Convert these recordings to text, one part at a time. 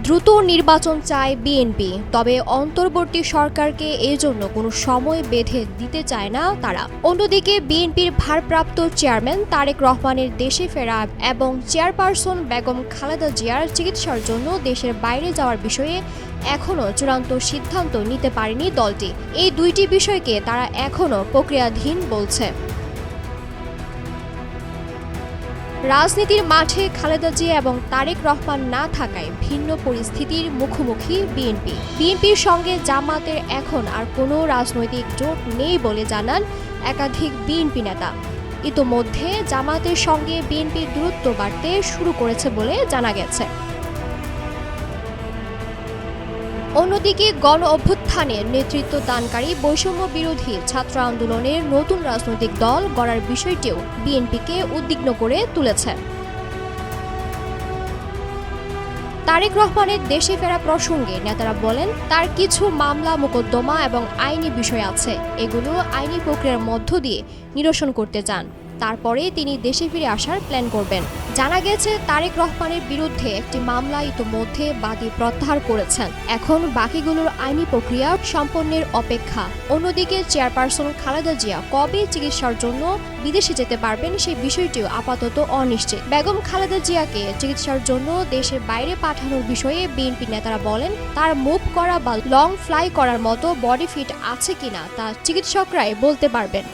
দ্রুত নির্বাচন চায় বিএনপি, তবে অন্তর্বর্তী সরকারকে এজন্য কোনো সময় বেঁধে দিতে চায় না তারা। অন্যদিকে বিএনপির ভারপ্রাপ্ত চেয়ারম্যান তারেক রহমানের দেশে ফেরা এবং চেয়ারপারসন বেগম খালেদা জিয়ার চিকিৎসার জন্য দেশের বাইরে যাওয়ার বিষয়ে এখনও চূড়ান্ত সিদ্ধান্ত নিতে পারেনি দলটি। এই দুইটি বিষয়কে তারা এখনও প্রক্রিয়াধীন বলছে। রাজনীতির মাঠে খালেদা জিয়া এবং তারেক রহমান না থাকায় ভিন্ন পরিস্থিতির মুখোমুখি বিএনপির সঙ্গে জামাতের এখন আর কোনো রাজনৈতিক জোট নেই বলে জানান একাধিক বিএনপি নেতা। ইতোমধ্যে জামাতের সঙ্গে বিএনপির দূরত্ব বাড়তে শুরু করেছে বলে জানা গেছে। অন্যদিকে গণ অভ্যুত্থানের নেতৃত্ব দানকারী বৈষম্য বিরোধী ছাত্র আন্দোলনের নতুন রাজনৈতিক দল গড়ার বিষয়টিও বিএনপিকে উদ্বিগ্ন করে তুলেছে। তারেক রহমানের দেশে ফেরা প্রসঙ্গে নেতারা বলেন, তার কিছু মামলা মোকদ্দমা এবং আইনি বিষয় আছে, এগুলো আইনি প্রক্রিয়ার মধ্য দিয়ে নিরসন করতে চান, তারপরে তিনি দেশে ফিরে আসার প্ল্যান করবেন। জানা গেছে তারেক রহমানের বিরুদ্ধে একটি মামলা ইতোমধ্যে বাদী প্রত্যাহার করেছেন, এখন বাকিগুলোর আইনি প্রক্রিয়া সম্পন্নের অপেক্ষা। অন্যদিকে চেয়ারপারসন খালেদা জিয়া কবে চিকিৎসার জন্য বিদেশে যেতে পারবেন সেই বিষয়টিও আপাতত অনিশ্চিত। বেগম খালেদা জিয়াকে চিকিৎসার জন্য দেশের বাইরে পাঠানোর বিষয়ে বিএনপি নেতারা বলেন, তার মুভ করা বা লং ফ্লাই করার মতো বডি ফিট আছে কিনা তা চিকিৎসকরাই বলতে পারবেন।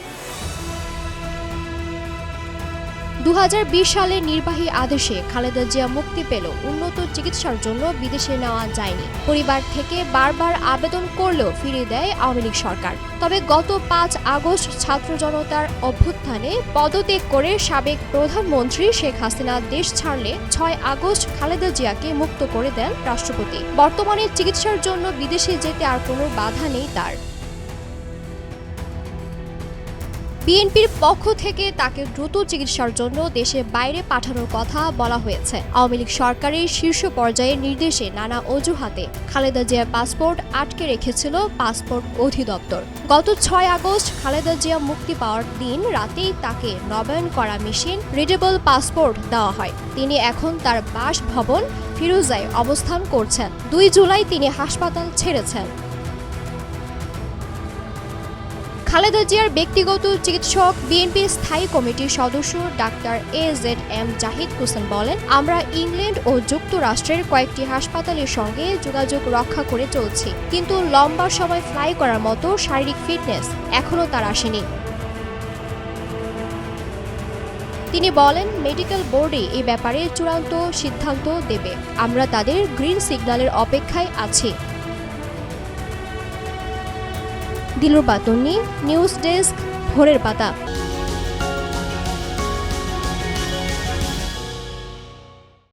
2020 সালে নির্বাহী আদেশে খালেদা জিয়া মুক্তি পেল উন্নত চিকিৎসার জন্য বিদেশে নেওয়া যায়নি। পরিবার থেকে বারবার আবেদন করলেও ফিরিয়ে দেয় আওয়ামী লীগ সরকার। তবে গত 5 আগস্ট ছাত্র জনতার অভ্যুত্থানে পদত্যাগ করে সাবেক প্রধানমন্ত্রী শেখ হাসিনা দেশ ছাড়লে 6 আগস্ট খালেদা জিয়াকে মুক্ত করে দেন রাষ্ট্রপতি। বর্তমানে চিকিৎসার জন্য বিদেশে যেতে আর কোনো বাধা নেই তার। বিএনপির পক্ষ থেকে তাকে দ্রুত চিকিৎসার জন্য দেশের বাইরে পাঠানোর কথা বলা হয়েছে। আওয়ামী লীগ সরকারের শীর্ষ পর্যায়ের নির্দেশে নানা অজুহাতে খালেদা জিয়ার পাসপোর্ট আটকে রেখেছিল পাসপোর্ট অধিদপ্তর। গত 6 আগস্ট খালেদা জিয়া মুক্তি পাওয়ার দিন রাতেই তাকে নবায়ন করা মেশিন রিডেবল পাসপোর্ট দেওয়া হয়। তিনি এখন তার বাসভবন ফিরোজায় অবস্থান করছেন। 2 জুলাই তিনি হাসপাতাল ছেড়েছেন। খালেদা জিয়ার ব্যক্তিগত চিকিৎসক বিএনপির স্থায়ী কমিটির সদস্য ডাক্তার AZM জাহিদ হোসেন বলেন, আমরা ইংল্যান্ড ও যুক্তরাষ্ট্রের কয়েকটি হাসপাতালের সঙ্গে যোগাযোগ রক্ষা করে চলছি, কিন্তু লম্বা সময় ফ্লাই করার মতো শারীরিক ফিটনেস এখনও তার আসেনি। তিনি বলেন, মেডিকেল বোর্ডে এ ব্যাপারে চূড়ান্ত সিদ্ধান্ত দেবে, আমরা তাদের গ্রিন সিগন্যালের অপেক্ষায় আছি। দিলরুবা তন্নি, নিউজ ডেস্ক, ভোরের পাতা।